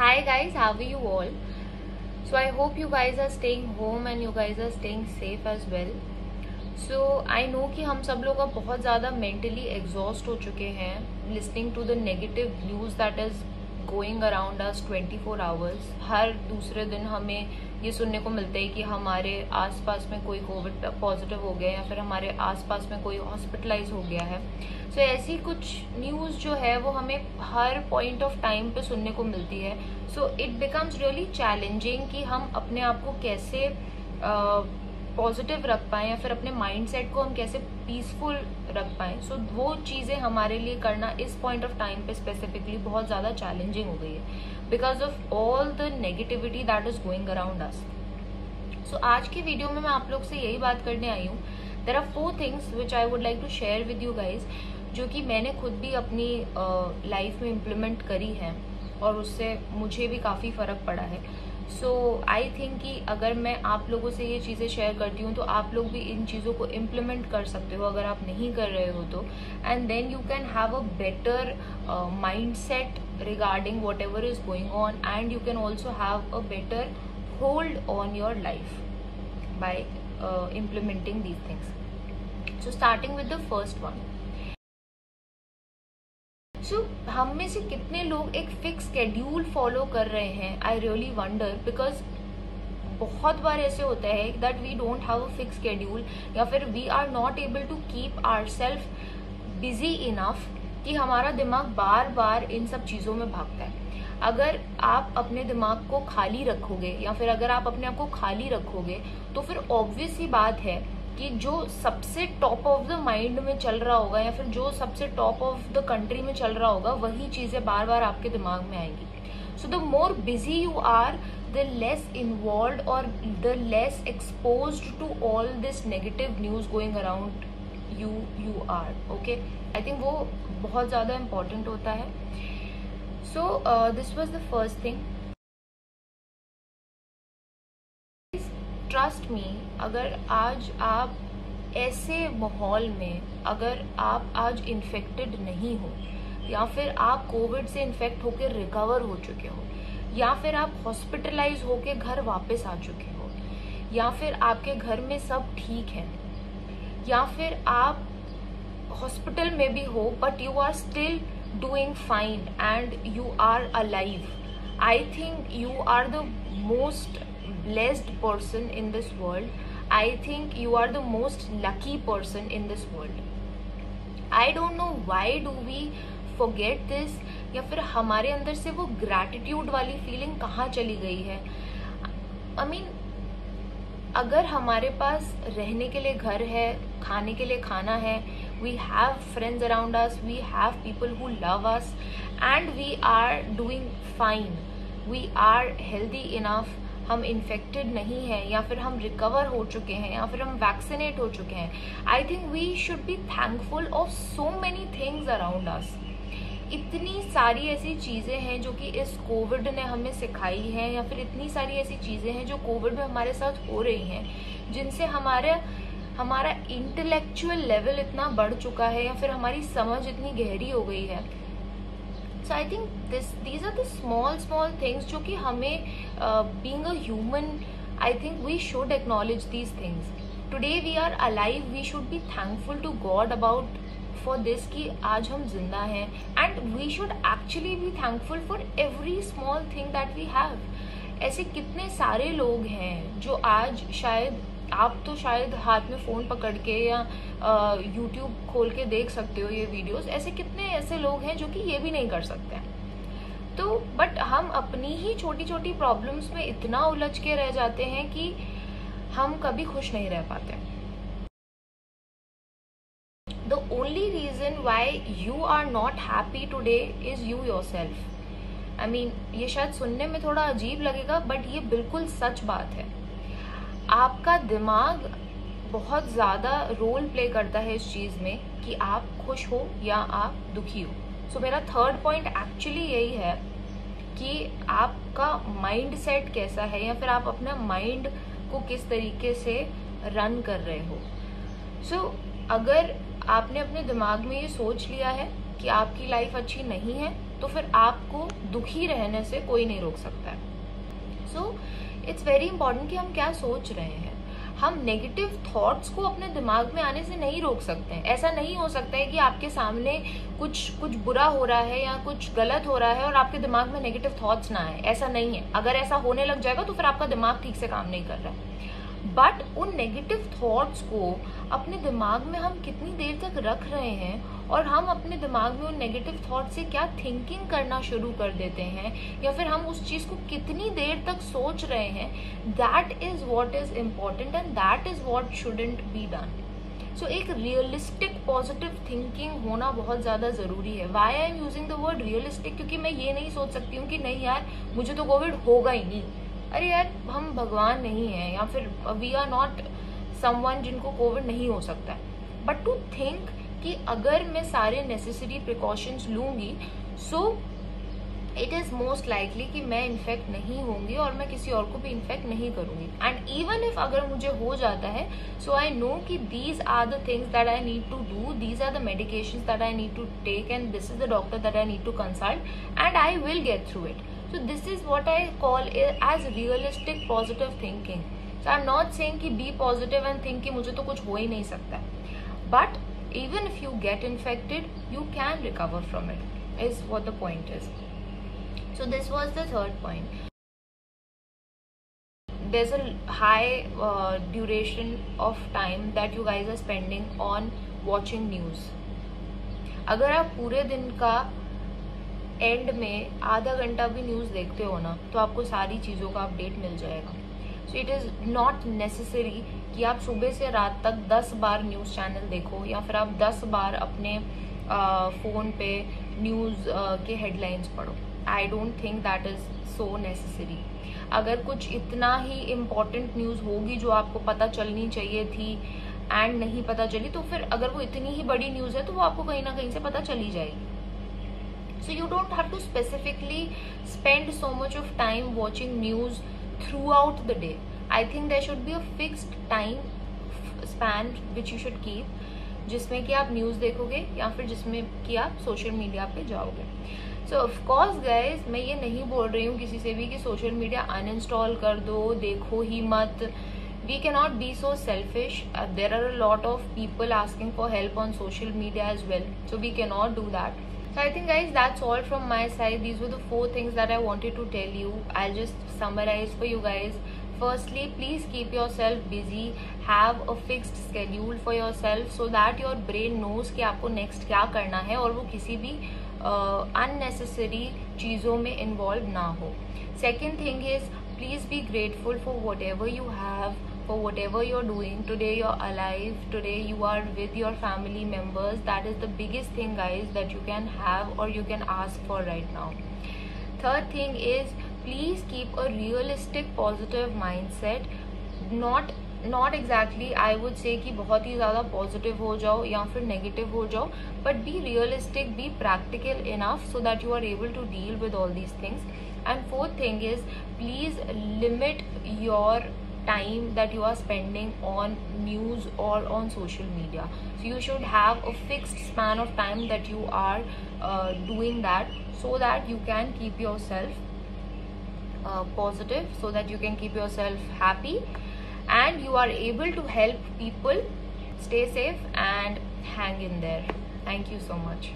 Hi guys, how are you all? So I hope you guys are staying home and you guys are staying safe as well. So I know कि हम सब लोग अब बहुत ज़्यादा mentally exhaust हो चुके हैं listening to the negative news that is going around us 24 hours. हर दूसरे दिन हमें ये सुनने को मिलता है कि हमारे आसपास में कोई कोविड पॉजिटिव हो गया या फिर हमारे आसपास में कोई हॉस्पिटलाइज हो गया है. सो ऐसी कुछ न्यूज़ जो है वो हमें हर पॉइंट ऑफ टाइम पे सुनने को मिलती है. So it becomes really challenging कि हम अपने आप को कैसे पॉजिटिव रख पाएँ या फिर अपने माइंडसेट को हम कैसे पीसफुल रख पाएँ. सो वो चीज़ें हमारे लिए करना इस पॉइंट ऑफ टाइम पे स्पेसिफिकली बहुत ज़्यादा चैलेंजिंग हो गई है because of all the negativity that is going around us. So आज की वीडियो में मैं आप लोग से यही बात करने आई हूँ. There are 4 things which I would like to share with you guys, जो कि मैंने खुद भी अपनी लाइफ में इम्प्लीमेंट करी है और उससे मुझे भी काफ़ी फ़र्क पड़ा है. सो आई थिंक कि अगर मैं आप लोगों से ये चीज़ें शेयर करती हूँ तो आप लोग भी इन चीज़ों को इम्प्लीमेंट कर सकते हो अगर आप नहीं कर रहे हो तो. And then you can have a better mindset regarding whatever is going on, and you can also have a better hold on your life by implementing these things. So starting with the first one. So हम में से कितने लोग एक fix schedule follow कर रहे हैं? I really wonder, because बहुत बार ऐसे होता है that we don't have a fix schedule या फिर we are not able to keep our self busy enough कि हमारा दिमाग बार बार इन सब चीज़ों में भागता है. अगर आप अपने दिमाग को खाली रखोगे या फिर अगर आप अपने आप को खाली रखोगे तो फिर ऑब्वियस ही बात है कि जो सबसे टॉप ऑफ द माइंड में चल रहा होगा या फिर जो सबसे टॉप ऑफ द कंट्री में चल रहा होगा वही चीज़ें बार बार आपके दिमाग में आएंगी. So the more busy you are, the less involve और the less exposed to all this negative news going around you are. Okay, I think वो बहुत ज़्यादा important होता है. So this was the first thing. Trust me, अगर आज आप ऐसे माहौल में अगर आप आज इन्फेक्टेड नहीं हो या फिर आप कोविड से इन्फेक्ट होकर रिकवर हो चुके हो या फिर आप हॉस्पिटलाइज होके घर वापस आ चुके हो या फिर आपके घर में सब ठीक है या फिर आप हॉस्पिटल में भी हो but you are still doing fine and you are alive, I think you are the most blessed person in this world. I think you are the most lucky person in this world. I don't know why do we forget this, या फिर हमारे अंदर से वो gratitude वाली feeling कहाँ चली गई है. आई मीन अगर हमारे पास रहने के लिए घर है, खाने के लिए खाना है, we have friends around us, we have people who love us and we are doing fine, we are healthy enough, हम इन्फेक्टेड नहीं हैं या फिर हम रिकवर हो चुके हैं या फिर हम वैक्सीनेट हो चुके हैं. I think we should be thankful of so many things around us. इतनी सारी ऐसी चीज़ें हैं जो कि इस कोविड ने हमें सिखाई हैं या फिर इतनी सारी ऐसी चीज़ें हैं जो कोविड में हमारे साथ हो रही हैं जिनसे हमारा इंटेलेक्चुअल लेवल इतना बढ़ चुका है या फिर हमारी समझ इतनी गहरी हो गई है. So I think these are the small things जो कि हमें being a human I think we should acknowledge these things. Today we are alive, we should be thankful to God about for this कि आज हम जिंदा हैं and we should actually be thankful for every small thing that we have. ऐसे कितने सारे लोग हैं जो आज शायद आप तो शायद हाथ में फ़ोन पकड़ के या यूट्यूब खोल के देख सकते हो ये वीडियोस. ऐसे कितने ऐसे लोग हैं जो कि ये भी नहीं कर सकते हैं. तो बट हम अपनी ही छोटी छोटी प्रॉब्लम्स में इतना उलझ के रह जाते हैं कि हम कभी खुश नहीं रह पाते. The only reason why you are not happy today is you yourself. I mean, ये शायद सुनने में थोड़ा अजीब लगेगा बट ये बिल्कुल सच बात है. आपका दिमाग बहुत ज़्यादा रोल प्ले करता है इस चीज़ में कि आप खुश हो या आप दुखी हो. सो मेरा थर्ड पॉइंट एक्चुअली यही है कि आपका माइंड सेट कैसा है या फिर आप अपना माइंड को किस तरीके से रन कर रहे हो. सो अगर आपने अपने दिमाग में ये सोच लिया है कि आपकी लाइफ अच्छी नहीं है तो फिर आपको दुखी रहने से कोई नहीं रोक सकता है। सो इट्स वेरी इंपॉर्टेंट कि हम क्या सोच रहे हैं। हम नेगेटिव थॉट्स को अपने दिमाग में आने से नहीं रोक सकते हैं। ऐसा नहीं हो सकता है कि आपके सामने कुछ बुरा हो रहा है या कुछ गलत हो रहा है और आपके दिमाग में नेगेटिव थॉट्स ना आए, ऐसा नहीं है। अगर ऐसा होने लग जाएगा तो फिर आपका दिमाग ठीक से काम नहीं कर रहा है। बट उन नेगेटिव थॉट्स को अपने दिमाग में हम कितनी देर तक रख रहे हैं और हम अपने दिमाग में उन नेगेटिव थॉट से क्या थिंकिंग करना शुरू कर देते हैं या फिर हम उस चीज को कितनी देर तक सोच रहे हैं, that is what is important and that is what shouldn't be done. So एक रियलिस्टिक पॉजिटिव थिंकिंग होना बहुत ज्यादा जरूरी है। Why I am using the word realistic, क्योंकि मैं ये नहीं सोच सकती हूँ कि नहीं यार मुझे तो कोविड होगा ही नहीं। अरे यार हम भगवान नहीं है या फिर वी आर नॉट समवन जिनको कोविड नहीं हो सकता है। बट टू थिंक कि अगर मैं सारे नेसेसरी प्रिकॉशंस लूंगी so it is most likely कि मैं इन्फेक्ट नहीं होंगी और मैं किसी और को भी इन्फेक्ट नहीं करूंगी। एंड इवन इफ अगर मुझे हो जाता है सो आई नो कि these are the things that I need to do, these are the medications that I need to take and this is the doctor that I need to consult and I will get through it. So this is what I call as realistic positive thinking. So I'm not saying कि be positive and think कि मुझे तो कुछ हो ही नहीं सकता है. But even if you get infected, you can recover from it. Is what the point is. So this was the third point. There's a high duration of time that you guys are spending on watching news. अगर आप पूरे दिन का and में आधा घंटा भी news देखते हो ना तो आपको सारी चीज़ों का अपडेट मिल जाएगा। So it is not necessary कि आप सुबह से रात तक 10 बार न्यूज़ चैनल देखो या फिर आप 10 बार अपने फ़ोन पे न्यूज़ के हेडलाइंस पढ़ो। I don't think that is so necessary. अगर कुछ इतना ही इम्पॉर्टेंट न्यूज़ होगी जो आपको पता चलनी चाहिए थी एंड नहीं पता चली, तो फिर अगर वो इतनी ही बड़ी न्यूज़ है तो वो आपको कहीं ना कहीं से पता चली जाएगी। So you don't have to specifically spend so much of time watching news throughout the day. I think there should be a fixed time span which you should keep, जिसमें कि आप न्यूज़ देखोगे या फिर जिसमें कि आप सोशल मीडिया पे जाओगे। सो ऑफ कोर्स गाइज, मैं ये नहीं बोल रही हूँ किसी से भी कि सोशल मीडिया अनइंस्टॉल कर दो, देखो ही मत। We cannot be so selfish. There are a lot of people asking for help on social media as well, so we cannot do that. So I think guys that's all from my side. These were the 4 things that I wanted to tell you. I'll just summarize for you guys. Firstly, please keep yourself busy. Have a fixed schedule for yourself so that your brain knows कि आपको next क्या करना है और वो किसी भी unnecessary चीज़ों में involved ना हो. Second thing is please be grateful for whatever you have, for whatever you're doing. Today you're alive, today you are with your family members. That is the biggest thing guys that you can have or you can ask for right now. Third thing is please keep a realistic positive mindset. Not exactly I would say कि बहुत ही ज़्यादा positive हो जाओ या फिर negative हो जाओ, but be realistic, be practical enough so that you are able to deal with all these things. And fourth thing is please limit your time that you are spending on news or on social media. So you should have a fixed span of time that you are doing that so that you can keep yourself positive, so that you can keep yourself happy and you are able to help people. Stay safe and hang in there. Thank you so much.